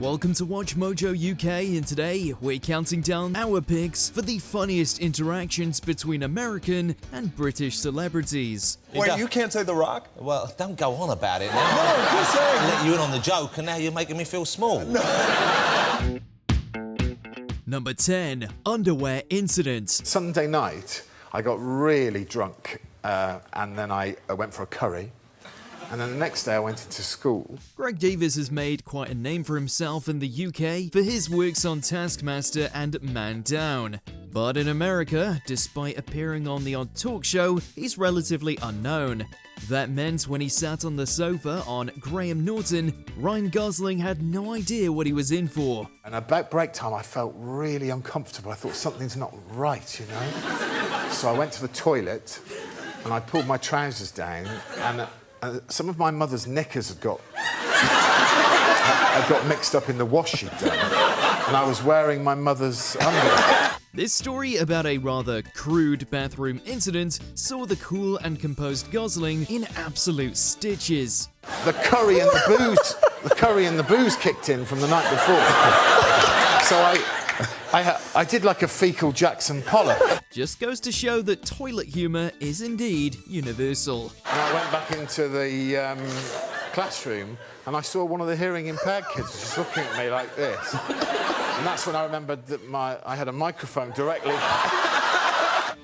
Welcome to Watch Mojo UK, and today we're counting down our picks for the funniest interactions between American and British celebrities. Wait, you can't say The Rock? Well, don't go on about it now. No, I'm just saying. I let you in on the joke, and now you're making me feel small. No. Number 10, underwear incident. Sunday night, I got really drunk, and then I went for a curry. And then the next day I went into school. Greg Davies has made quite a name for himself in the UK for his works on Taskmaster and Man Down. But in America, despite appearing on the odd talk show, he's relatively unknown. That meant when he sat on the sofa on Graham Norton, Ryan Gosling had no idea what he was in for. And about break time, I felt really uncomfortable. I thought something's not right, you know? So I went to the toilet and I pulled my trousers down, and some of my mother's knickers had got mixed up in the wash she'd done, and I was wearing my mother's underwear. This story about a rather crude bathroom incident saw the cool and composed Gosling in absolute stitches. The curry and the booze kicked in from the night before. So I did like a fecal Jackson Pollock. Just goes to show that toilet humour is indeed universal. And I went back into the classroom and I saw one of the hearing impaired kids just looking at me like this. And that's when I remembered that I had a microphone directly.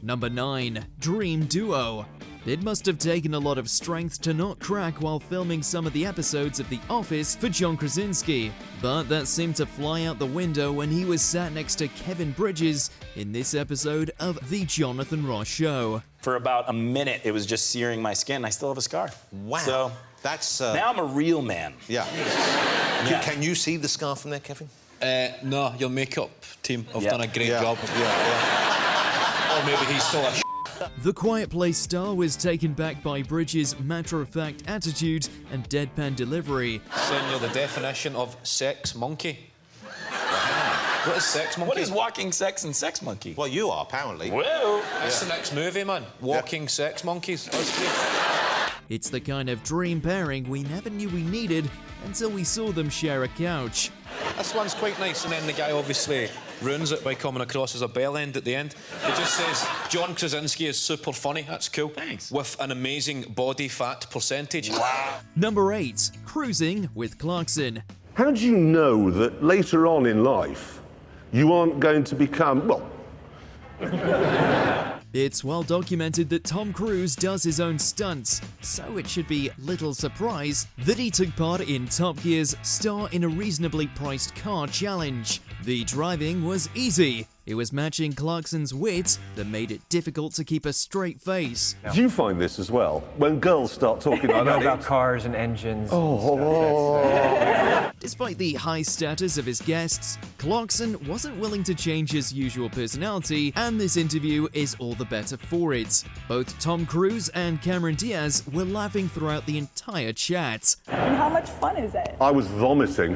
Number 9, dream duo. It must have taken a lot of strength to not crack while filming some of the episodes of The Office for John Krasinski, but that seemed to fly out the window when he was sat next to Kevin Bridges in this episode of The Jonathan Ross Show. For about a minute, it was just searing my skin. I still have a scar. Wow. So that's... now I'm a real man. Yeah. Yeah. Can you see the scar from there, Kevin? No, your makeup team have Yeah. done a great Yeah. job. Or maybe he's still a The Quiet Place star was taken back by Bridges' matter-of-fact attitude and deadpan delivery. saying you're the definition of sex monkey. What is sex monkey? What is walking sex and sex monkey? Well, you are, apparently. Whoa. That's the next movie, man. Walking sex monkeys. That's great. It's the kind of dream pairing we never knew we needed until we saw them share a couch. This one's quite nice, and then the guy obviously ruins it by coming across as a bell end at the end. It just says, John Krasinski is super funny. That's cool. Thanks. With an amazing body fat percentage. Wow. Number 8, cruising with Clarkson. How do you know that later on in life you aren't going to become, well... It's well documented that Tom Cruise does his own stunts, so it should be little surprise that he took part in Top Gear's Star in a Reasonably Priced Car challenge. The driving was easy. It was matching Clarkson's wit that made it difficult to keep a straight face. Do you find this as well? When girls start talking I know about it? cars and engines. Despite the high status of his guests, Clarkson wasn't willing to change his usual personality, and this interview is all the better for it. Both Tom Cruise and Cameron Diaz were laughing throughout the entire chat. And how much fun is it? I was vomiting.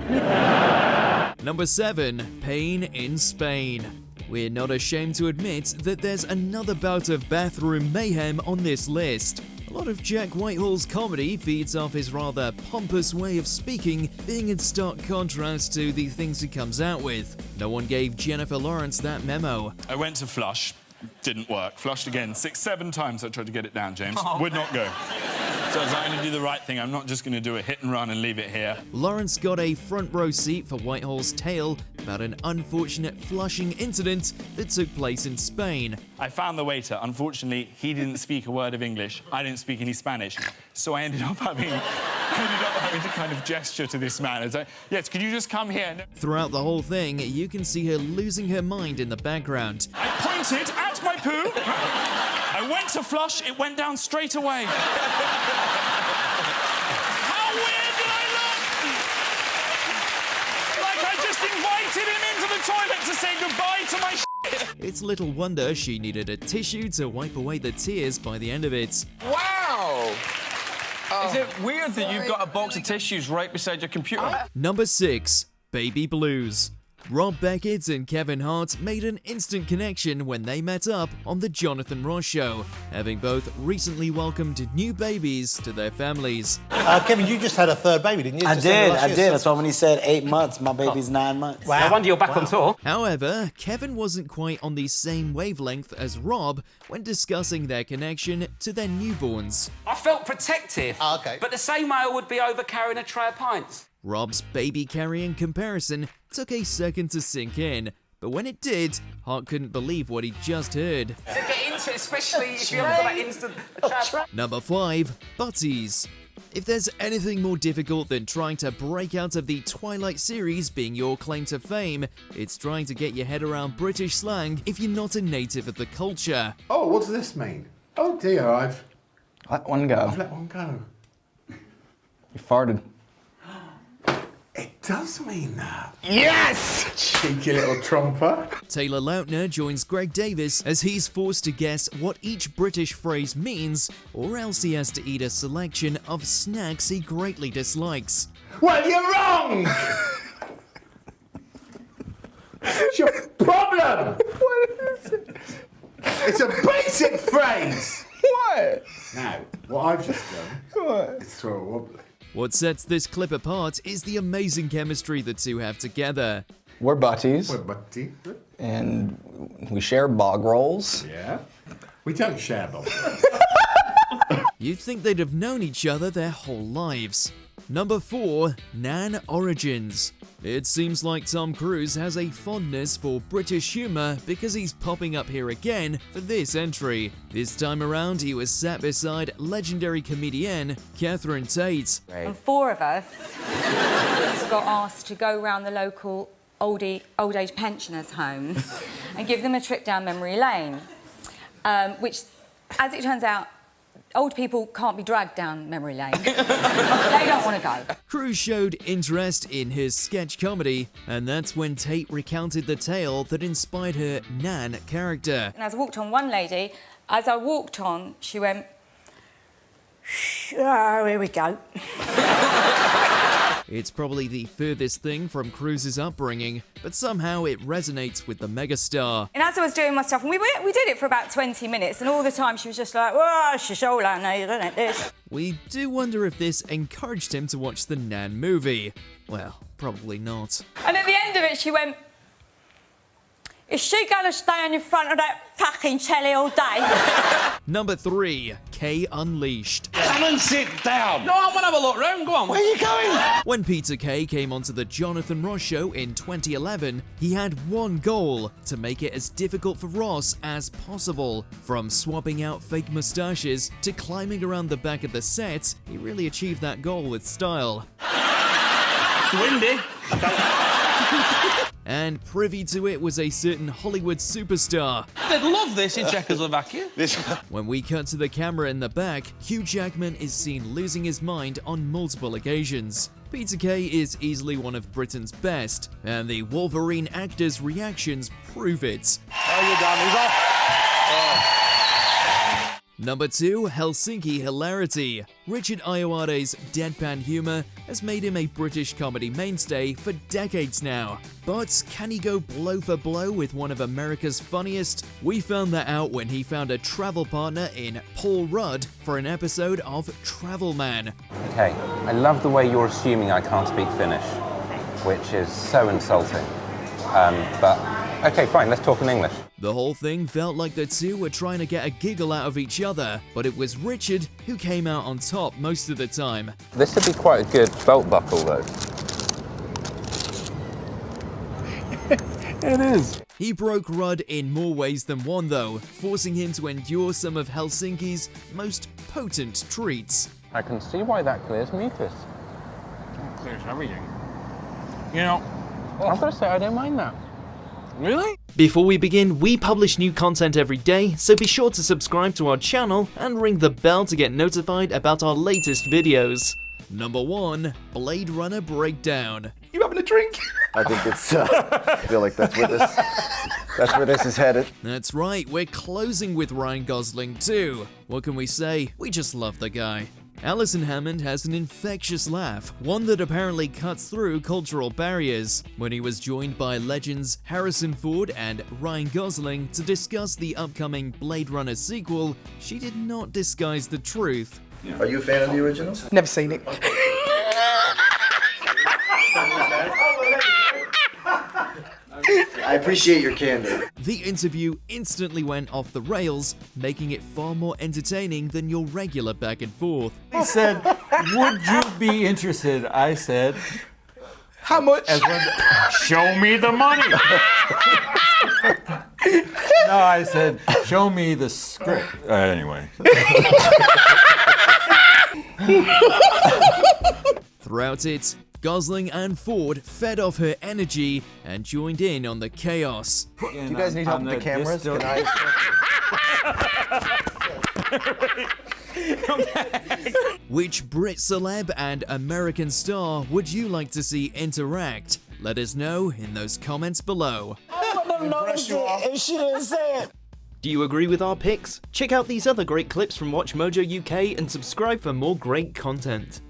Number 7, pain in Spain. We're not ashamed to admit that there's another bout of bathroom mayhem on this list. A lot of Jack Whitehall's comedy feeds off his rather pompous way of speaking, being in stark contrast to the things he comes out with. No one gave Jennifer Lawrence that memo. I went to flush, didn't work. Flushed again 6, 7 times I tried to get it down, James. Would not go. So I was like, I'm going to do the right thing. I'm not just going to do a hit and run and leave it here. Lawrence got a front row seat for Whitehall's tale about an unfortunate flushing incident that took place in Spain. I found the waiter. Unfortunately, he didn't speak a word of English. I didn't speak any Spanish. So I ended up having to kind of gesture to this man. It's like, yes, could you just come here? Throughout the whole thing, you can see her losing her mind in the background. I pointed at my poo. I went to flush. It went down straight away. How weird did I look? Like I just invited him into the toilet to say goodbye to my shit. It's little wonder she needed a tissue to wipe away the tears by the end of it. Wow! Is it weird that you've got a box of tissues right beside your computer? Number 6, baby blues. Rob Beckett and Kevin Hart made an instant connection when they met up on The Jonathan Ross Show, having both recently welcomed new babies to their families. Kevin, you just had a third baby, didn't you? I did. That's why when he said 8 months, my baby's 9 months. Wow. No wonder you're back on tour. However, Kevin wasn't quite on the same wavelength as Rob when discussing their connection to their newborns. I felt protective, but the same way I would be over carrying a tray of pints. Rob's baby carrying comparison took a second to sink in, but when it did, Hart couldn't believe what he just heard. To get into it, especially if you haven't got that instant attraction. Number 5, butties. If there's anything more difficult than trying to break out of the Twilight series being your claim to fame, it's trying to get your head around British slang if you're not a native of the culture. Oh, what does this mean? Oh dear, I've Let one go. let one go. You farted. It does mean that. Yes! Cheeky little trumper. Taylor Lautner joins Greg Davies as he's forced to guess what each British phrase means, or else he has to eat a selection of snacks he greatly dislikes. Well, you're wrong! What's your problem? What is it? It's a basic phrase! What? Now, what I've just done is throw a wobbly. What sets this clip apart is the amazing chemistry the two have together. We're butties. We're butty. And we share bog rolls. Yeah. We don't share them. You'd think they'd have known each other their whole lives. Number 4, Nan Origins. It seems like Tom Cruise has a fondness for British humour because he's popping up here again for this entry. This time around, he was sat beside legendary comedienne Catherine Tate. And 4 of us got asked to go around the local old age pensioners' home and give them a trip down memory lane, which, as it turns out, old people can't be dragged down memory lane. They don't want to go. Cruise showed interest in his sketch comedy, and that's when Tate recounted the tale that inspired her Nan character. And as I walked on one lady, as I walked on, she went, oh, here we go. It's probably the furthest thing from Cruise's upbringing, but somehow it resonates with the megastar. And as I was doing my stuff, and we did it for about 20 minutes, and all the time she was just like, oh, she's all I know, don't it, this? We do wonder if this encouraged him to watch the Nan movie. Well, probably not. And at the end of it, she went, is she going to stay on your front of that fucking telly all day? Number 3, K Unleashed. Come and sit down. No, I want to have a look round. Go on. Where are you going? When Peter Kay came onto the Jonathan Ross Show in 2011, he had one goal: to make it as difficult for Ross as possible. From swapping out fake moustaches to climbing around the back of the set, he really achieved that goal with style. It's windy. And privy to it was a certain Hollywood superstar. They'd love this in Czechoslovakia. When we cut to the camera in the back, Hugh Jackman is seen losing his mind on multiple occasions. Peter Kay is easily one of Britain's best, and the Wolverine actor's reactions prove it. Oh, you're done. He's off. Oh. Number 2, Helsinki hilarity. Richard Ayoade's deadpan humour has made him a British comedy mainstay for decades now. But can he go blow for blow with one of America's funniest? We found that out when he found a travel partner in Paul Rudd for an episode of Travel Man. Okay, I love the way you're assuming I can't speak Finnish, which is so insulting. But okay, fine, let's talk in English. The whole thing felt like the two were trying to get a giggle out of each other, but it was Richard who came out on top most of the time. This would be quite a good belt buckle, though. It is. He broke Rudd in more ways than one, though, forcing him to endure some of Helsinki's most potent treats. I can see why that clears mucus. It clears everything. You know, I've got to say, I don't mind that. really? Before we begin, we publish new content every day, so be sure to subscribe to our channel and ring the bell to get notified about our latest videos. Number 1, Blade Runner Breakdown. You having a drink? I think it's, I feel like that's where this is headed. That's right, we're closing with Ryan Gosling too. What can we say? We just love the guy. Alison Hammond has an infectious laugh, one that apparently cuts through cultural barriers. When he was joined by legends Harrison Ford and Ryan Gosling to discuss the upcoming Blade Runner sequel, she did not disguise the truth. Are you a fan of the original? Never seen it. I appreciate your candor. The interview instantly went off the rails, making it far more entertaining than your regular back and forth. He said, would you be interested? I said, how much? Show me the money. No, I said, show me the script. Anyway. Throughout it, Gosling and Ford fed off her energy and joined in on the chaos. Do you guys need help with the cameras? Can I... Which Brit celeb and American star would you like to see interact? Let us know in those comments below. I wouldn't have noticed it if she didn't say it. Do you agree with our picks? Check out these other great clips from WatchMojoUK and subscribe for more great content.